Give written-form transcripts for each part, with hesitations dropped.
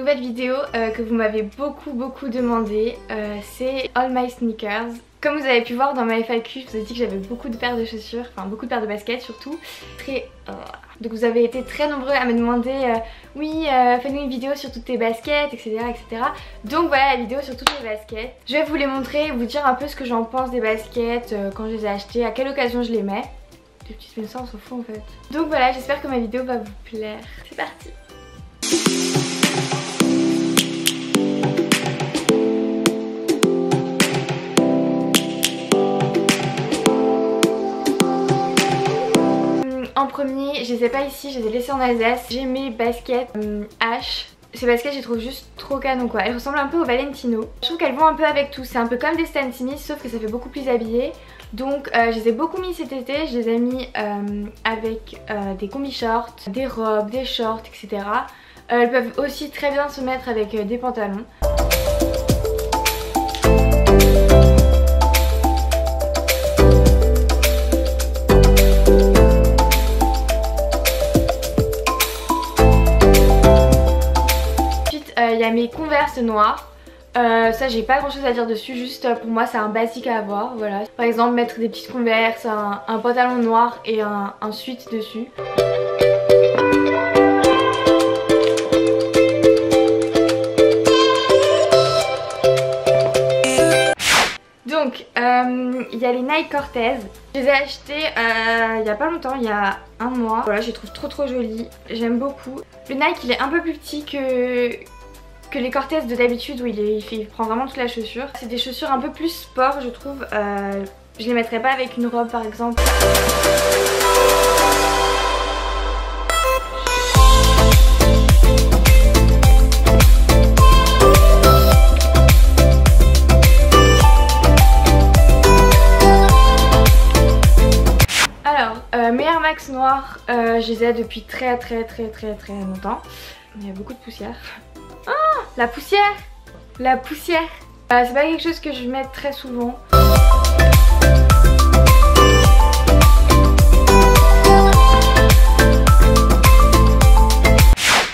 nouvelle vidéo que vous m'avez beaucoup demandé, c'est All My Sneakers. Comme vous avez pu voir dans ma FAQ, je vous ai dit que j'avais beaucoup de paires de chaussures, enfin beaucoup de paires de baskets surtout. Donc vous avez été très nombreux à me demander oui, fais-nous une vidéo sur toutes tes baskets, etc. Donc voilà la vidéo sur toutes mes baskets. Je vais vous les montrer, vous dire un peu ce que j'en pense des baskets, quand je les ai achetées, à quelle occasion je les mets. Des petits sponsors, on s'en fout en fait. Donc voilà, j'espère que ma vidéo va vous plaire. C'est parti. En premier, je les ai pas ici, je les ai laissées en Alsace. J'ai mes baskets H. Ces baskets, je les trouve juste trop canon quoi. Elles ressemblent un peu aux Valentino. Je trouve qu'elles vont un peu avec tout. C'est un peu comme des Stan Smith, sauf que ça fait beaucoup plus habillé. Donc je les ai beaucoup mis cet été. Je les ai mis avec des combi shorts, des robes, des shorts, etc. Elles peuvent aussi très bien se mettre avec des pantalons. Il y a mes Converse noirs. Ça j'ai pas grand chose à dire dessus, juste pour moi c'est un basique à avoir, voilà. Par exemple mettre des petites Converse, un pantalon noir et un sweat dessus. Donc il y a les Nike Cortez. Je les ai achetés il y a pas longtemps, il y a un mois. Voilà, je les trouve trop jolies, j'aime beaucoup. Le Nike il est un peu plus petit que les Cortez de d'habitude où il prend vraiment toute la chaussure. C'est des chaussures un peu plus sport je trouve. Je les mettrais pas avec une robe par exemple. Alors mes Air Max noirs, je les ai depuis très longtemps. Il y a beaucoup de poussière. Ah, la poussière! La poussière! C'est pas quelque chose que je mets très souvent.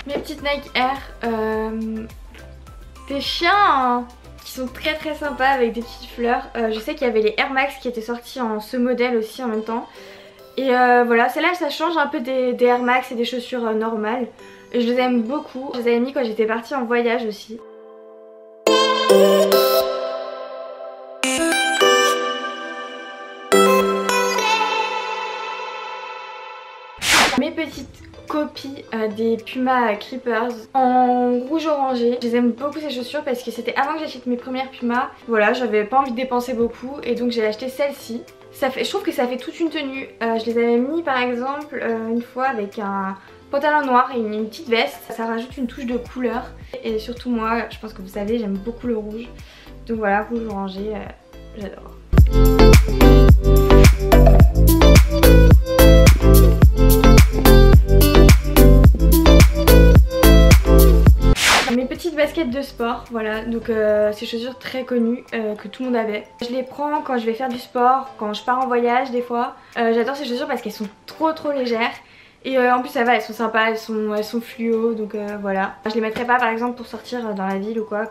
Mes petites Nike Air, des chiens hein, qui sont très sympas avec des petites fleurs. Je sais qu'il y avait les Air Max qui étaient sortis en ce modèle aussi en même temps. Et voilà, celle-là ça change un peu des Air Max et des chaussures normales. Je les aime beaucoup, je les avais mis quand j'étais partie en voyage aussi. Mes petites copies des Puma Creepers en rouge orangé. Je les aime beaucoup ces chaussures parce que c'était avant que j'achète mes premières Puma. Voilà, j'avais pas envie de dépenser beaucoup et donc j'ai acheté celle-ci. Je trouve que ça fait toute une tenue. Je les avais mis par exemple une fois avec un pantalon noir et une petite veste, ça rajoute une touche de couleur. Et surtout moi, je pense que vous savez, j'aime beaucoup le rouge. Donc voilà, rouge orangé, j'adore. Mes petites baskets de sport, voilà, donc ces chaussures très connues que tout le monde avait. Je les prends quand je vais faire du sport, quand je pars en voyage des fois. J'adore ces chaussures parce qu'elles sont trop légères. Et en plus ça va, elles sont sympas, elles sont fluo, donc voilà. Je les mettrais pas par exemple pour sortir dans la ville ou quoi.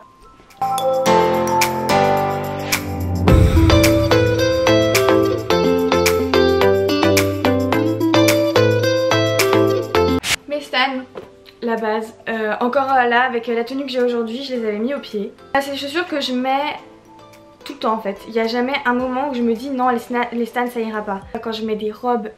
Mes Stan, la base, encore là avec la tenue que j'ai aujourd'hui, je les avais mis au pied. C'est des chaussures que je mets tout le temps en fait. Il n'y a jamais un moment où je me dis non les Stan ça ira pas. Quand je mets des robes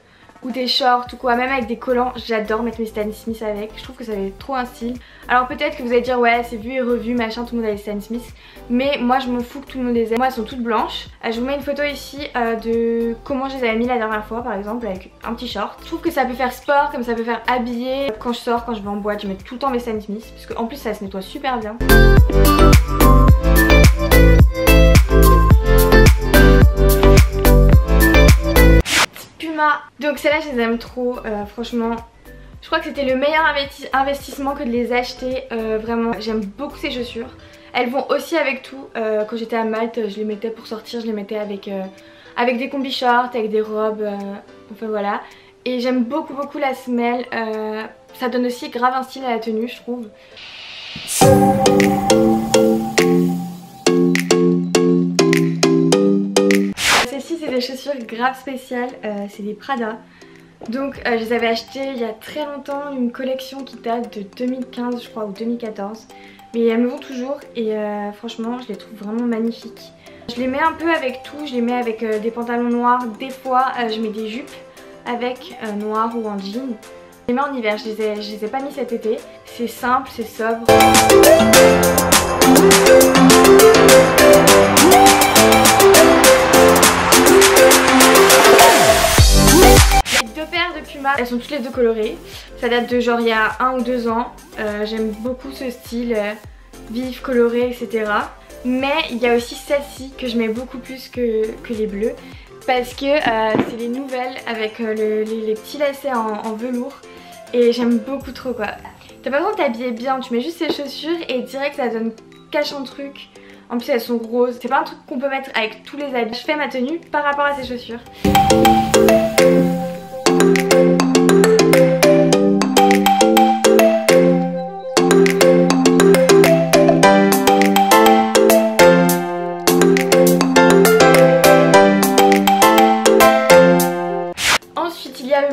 ou des shorts ou quoi, même avec des collants, j'adore mettre mes Stan Smith avec, je trouve que ça fait trop un style. Alors peut-être que vous allez dire ouais c'est vu et revu machin, tout le monde a les Stan Smith, mais moi je m'en fous que tout le monde les ait. Moi elles sont toutes blanches. Je vous mets une photo ici de comment je les avais mis la dernière fois par exemple avec un petit short. Je trouve que ça peut faire sport comme ça peut faire habillé. Quand je sors, quand je vais en boîte, je mets tout le temps mes Stan Smith parce qu'en plus ça se nettoie super bien. Donc celles-là je les aime trop, franchement je crois que c'était le meilleur investissement que de les acheter, vraiment j'aime beaucoup ces chaussures. Elles vont aussi avec tout, quand j'étais à Malte je les mettais pour sortir, je les mettais avec des combi shorts, avec des robes, enfin voilà. Et j'aime beaucoup la semelle, ça donne aussi grave un style à la tenue je trouve. Celles-ci c'est des chaussures grave spéciales, c'est des Prada. Donc je les avais achetées il y a très longtemps, une collection qui date de 2015 je crois ou 2014. Mais elles me vont toujours et franchement je les trouve vraiment magnifiques. Je les mets un peu avec tout, je les mets avec des pantalons noirs, des fois je mets des jupes avec noir ou en jean. Je les mets en hiver, je les ai pas mis cet été. C'est simple, c'est sobre. Elles sont toutes les deux colorées. Ça date de genre il y a 1 ou 2 ans. J'aime beaucoup ce style vif, coloré, etc. Mais il y a aussi celle-ci que je mets beaucoup plus que les bleus. Parce que c'est les nouvelles avec les petits lacets en velours. Et j'aime beaucoup trop quoi. T'as pas besoin de t'habiller bien, tu mets juste ces chaussures et direct ça donne cache un truc. En plus elles sont roses. C'est pas un truc qu'on peut mettre avec tous les habits. Je fais ma tenue par rapport à ces chaussures.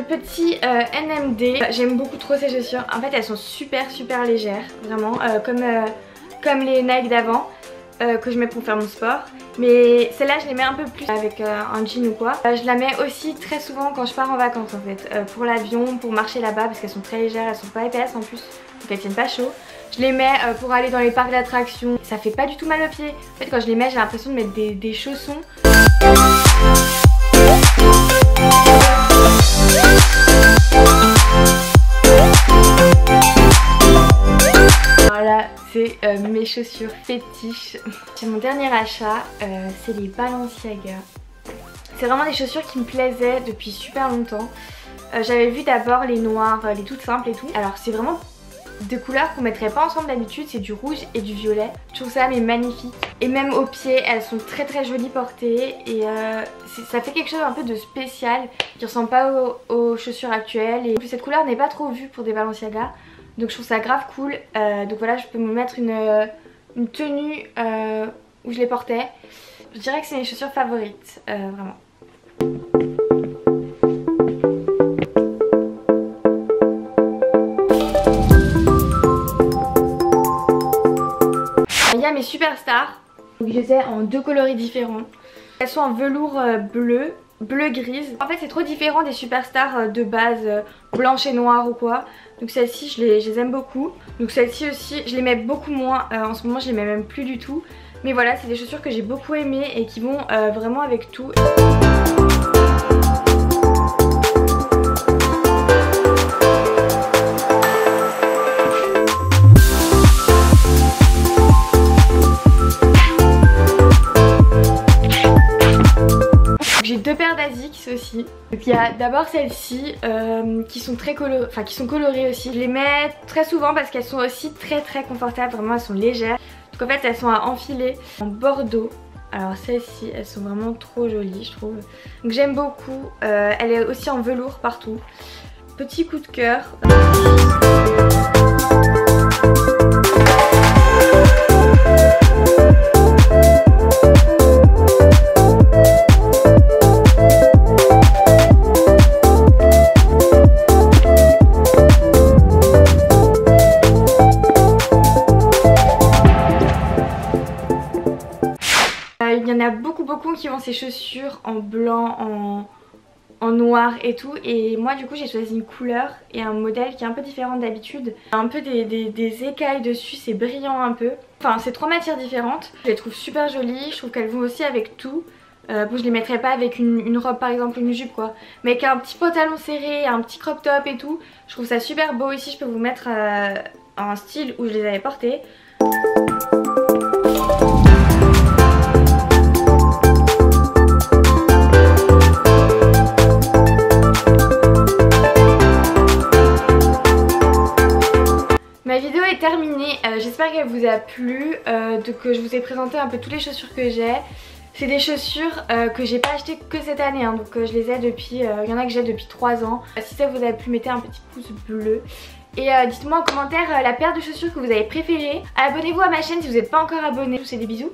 Petit NMD, j'aime beaucoup trop ces chaussures. En fait elles sont super légères, vraiment comme les Nike d'avant que je mets pour faire mon sport. Mais celle-là je les mets un peu plus avec un jean ou quoi. Je la mets aussi très souvent quand je pars en vacances en fait, pour l'avion, pour marcher là-bas parce qu'elles sont très légères, elles sont pas épaisses en plus, donc elles tiennent pas chaud. Je les mets pour aller dans les parcs d'attractions, ça fait pas du tout mal aux pieds. En fait quand je les mets j'ai l'impression de mettre des chaussons. Voilà, c'est mes chaussures fétiches. C'est mon dernier achat, c'est les Balenciaga. C'est vraiment des chaussures qui me plaisaient depuis super longtemps. J'avais vu d'abord les noires, les toutes simples et tout. Alors c'est vraiment des couleurs qu'on mettrait pas ensemble d'habitude, c'est du rouge et du violet. Je trouve ça mais magnifique. Et même aux pieds, elles sont très jolies portées et ça fait quelque chose un peu de spécial qui ressemble pas aux chaussures actuelles. Et en plus cette couleur n'est pas trop vue pour des Balenciaga. Donc je trouve ça grave cool, donc voilà je peux me mettre une tenue où je les portais. Je dirais que c'est mes chaussures favorites, vraiment. Il y a mes superstars, donc je les ai en 2 coloris différents. Elles sont en velours bleu grise. En fait c'est trop différent des superstars de base blanche et noire ou quoi. Donc celles-ci je les aime beaucoup. Donc celles-ci aussi je les mets beaucoup moins. En ce moment je les mets même plus du tout. Mais voilà c'est des chaussures que j'ai beaucoup aimées et qui vont vraiment avec tout. J'ai 2 paires d'Asics aussi. Donc il y a d'abord celles-ci qui sont colorées aussi. Je les mets très souvent parce qu'elles sont aussi très confortables, vraiment elles sont légères. Donc en fait elles sont à enfiler en bordeaux. Alors celles-ci elles sont vraiment trop jolies je trouve. Donc j'aime beaucoup. Elle est aussi en velours partout. Petit coup de cœur. Il y en a beaucoup qui ont ces chaussures en blanc, en noir et tout. Et moi du coup j'ai choisi une couleur et un modèle qui est un peu différent d'habitude. Un peu des écailles dessus, c'est brillant un peu. Enfin c'est 3 matières différentes. Je les trouve super jolies, je trouve qu'elles vont aussi avec tout. Bon je les mettrais pas avec une robe par exemple, une jupe quoi. Mais avec un petit pantalon serré, un petit crop top et tout. Je trouve ça super beau. Ici je peux vous mettre un style où je les avais portées. Ma vidéo est terminée, j'espère qu'elle vous a plu, que je vous ai présenté un peu toutes les chaussures que j'ai. C'est des chaussures que j'ai pas acheté que cette année hein, donc je les ai depuis, il y en a que j'ai depuis 3 ans. Si ça vous a plu, mettez un petit pouce bleu. Et dites-moi en commentaire la paire de chaussures que vous avez préférée. Abonnez-vous à ma chaîne si vous n'êtes pas encore abonné. Je vous fais des bisous.